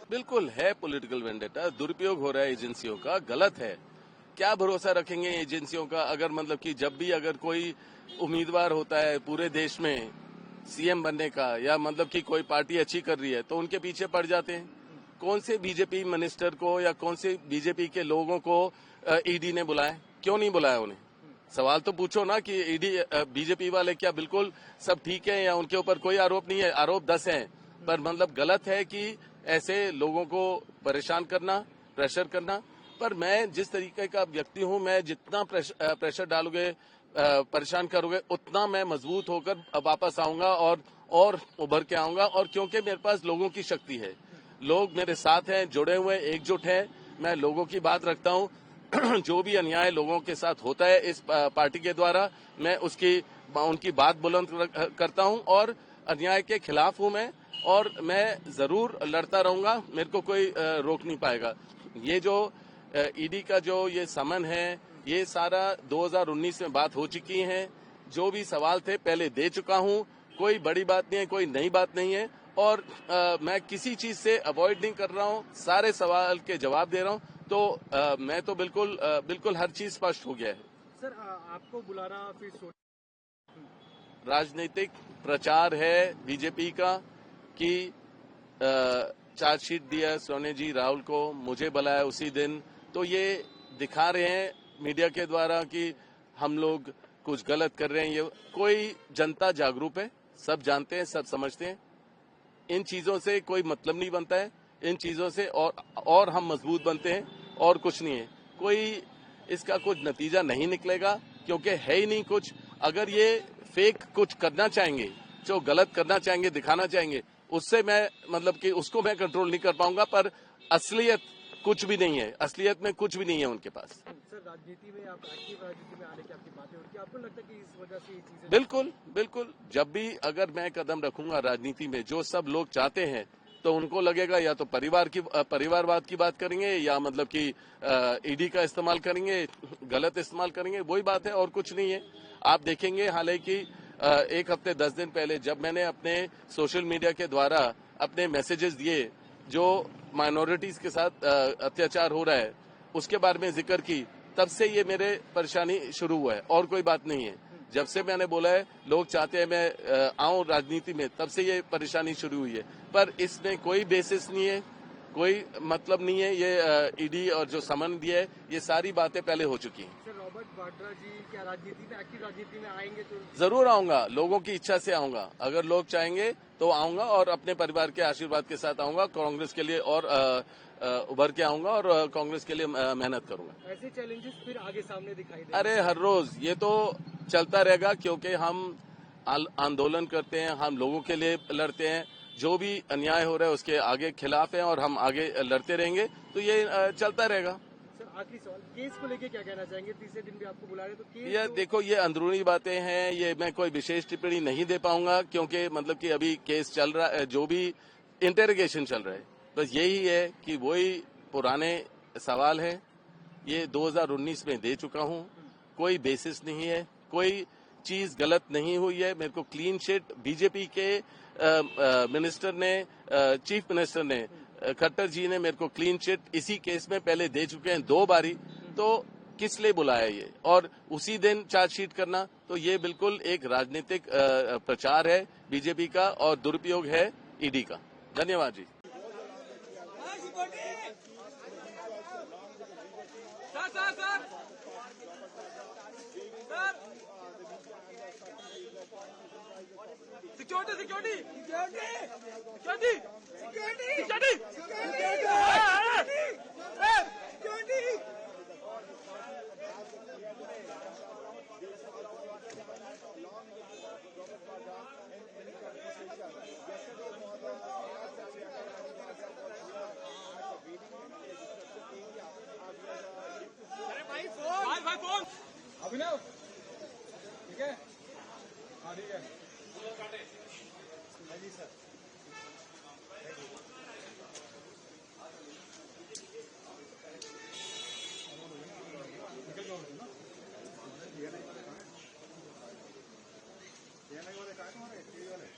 बिल्कुल है political vendetta, दुरुपयोग हो रहा है एजेंसियों का, गलत है। क्या भरोसा रखेंगे एजेंसियों का? अगर मतलब कि जब भी अगर कोई उम्मीदवार होता है पूरे देश में सीएम बनने का, या मतलब कि कोई पार्टी अच्छी कर रही है तो उनके पीछे पड़ जाते हैं। कौन से बीजेपी मिनिस्टर को या कौन से बीजेपी के लोगों को ईडी ने बुलाया? क्यों नहीं बुलाया उन्हें? सवाल तो पूछो ना कि ईडी बीजेपी वाले क्या बिल्कुल सब ठीक है या उनके ऊपर कोई आरोप नहीं है? आरोप 10 हैं, पर मतलब गलत है कि ऐसे लोगों को परेशान करना, प्रेशर करना। पर मैं जिस तरीके का व्यक्ति हूं, मैं जितना प्रेशर डालोगे, परेशान करोगे, उतना मैं मजबूत होकर वापस आऊंगा और उभर के आऊंगा। और क्योंकि मेरे पास लोगों की शक्ति है, लोग मेरे साथ हैं, जुड़े हुए, एकजुट हैं, मैं लोगों की बात रखता हूं। जो भी अन्याय लोगों के साथ होता है इस पार्टी के द्वारा, मैं उनकी बात बुलंद करता हूं और अन्याय के खिलाफ हूं मैं, और मैं जरूर लड़ता रहूंगा। मेरे को कोई रोक नहीं पाएगा। ये जो ईडी का जो ये समन है, ये सारा 2019 में बात हो चुकी है। जो भी सवाल थे पहले दे चुका हूं, कोई बड़ी बात नहीं है, कोई नई बात नहीं है। और मैं किसी चीज से अवॉइड नहीं कर रहा हूं, सारे सवाल के जवाब दे रहा हूं। तो मैं तो बिल्कुल हर चीज स्पष्ट हो गया है। सर आपको बुलाना फिर राजनीतिक प्रचार है बीजेपी का कि चार्जशीट दिया सोने जी राहुल को, मुझे बुलाया उसी दिन। तो ये दिखा रहे हैं मीडिया के द्वारा कि हम लोग कुछ गलत कर रहे हैं। ये कोई जनता जागरूक है, सब जानते हैं, सब समझते हैं। इन चीजों से कोई मतलब नहीं बनता है, इन चीजों से और हम मजबूत बनते हैं, और कुछ नहीं है। कोई इसका कुछ नतीजा नहीं निकलेगा, क्योंकि है ही नहीं कुछ। अगर ये फेक कुछ करना चाहेंगे, जो गलत करना चाहेंगे, दिखाना चाहेंगे, उससे मैं मतलब कि उसको मैं कंट्रोल नहीं कर पाऊंगा। पर असलियत कुछ भी नहीं है, असलियत में कुछ भी नहीं है उनके पास। सर राजनीति में आप एक्टिव राजनीति में आने की आपकी बातें होती है, आपको लगता है कि इस वजह से ये चीजें? बिल्कुल, जब भी अगर मैं कदम रखूंगा राजनीति में, जो सब लोग चाहते हैं, तो उनको लगेगा या तो परिवारवाद की बात करेंगे, या मतलब कि ईडी का इस्तेमाल करेंगे, गलत इस्तेमाल करेंगे। वही बात है और कुछ नहीं है। आप देखेंगे हालांकि एक हफ्ते 10 दिन पहले जब मैंने अपने सोशल मीडिया के द्वारा अपने मैसेजेस दिए, जो माइनॉरिटीज के साथ अत्याचार हो रहा है उसके बारे में जिक्र की, तब से ये मेरे परेशानी शुरू हुआ है, और कोई बात नहीं है। जब से मैंने बोला है लोग चाहते हैं मैं आऊं राजनीति में, तब से ये परेशानी शुरू हुई है। पर इसमें कोई बेसिस नहीं है, कोई मतलब नहीं है। ये ईडी और जो समन दिया है, ये सारी बातें पहले हो चुकी हैं। सर रॉबर्ट वाड्रा जी क्या राजनीति में एक्टिव राजनीति में आएंगे? तो जरूर आऊंगा, लोगों की इच्छा से आऊंगा। अगर लोग चाहेंगे तो आऊंगा, और अपने परिवार के आशीर्वाद के साथ आऊंगा। कांग्रेस के लिए और उभर के आऊंगा, और कांग्रेस के लिए मेहनत करूंगा। ऐसे चैलेंजेस फिर आगे सामने दिखाई दे? अरे हर रोज ये तो चलता रहेगा, क्योंकि हम आंदोलन करते हैं, हम लोगों के लिए लड़ते हैं। जो भी अन्याय हो रहा है उसके आगे खिलाफ है, और हम आगे लड़ते रहेंगे। तो ये चलता रहेगा। सर आखिरी सवाल, केस को लेके क्या कहना चाहेंगे? तीसरे दिन भी आपको बुला रहे तो केस? ये देखो, ये अंदरूनी बातें हैं, ये मैं कोई विशेष टिप्पणी नहीं दे पाऊंगा, क्योंकि मतलब कि अभी केस चल रहा है, जो भी इंटेरोगेशन चल रहा है। बस यही है कि वही पुराने सवाल है। ये 2019 में दे चुका हूं, कोई बेसिस नहीं है, कोई चीज गलत नहीं हुई है। मेरे को क्लीन चिट बीजेपी के मिनिस्टर ने, चीफ मिनिस्टर ने, खट्टर जी ने मेरे को क्लीन चिट इसी केस में पहले दे चुके हैं 2 बारी। तो किस लिए बुलाया ये, और उसी दिन चार्जशीट करना? तो ये बिल्कुल एक राजनीतिक प्रचार है बीजेपी का, और दुरुपयोग है ईडी का। धन्यवाद जी। अभिनव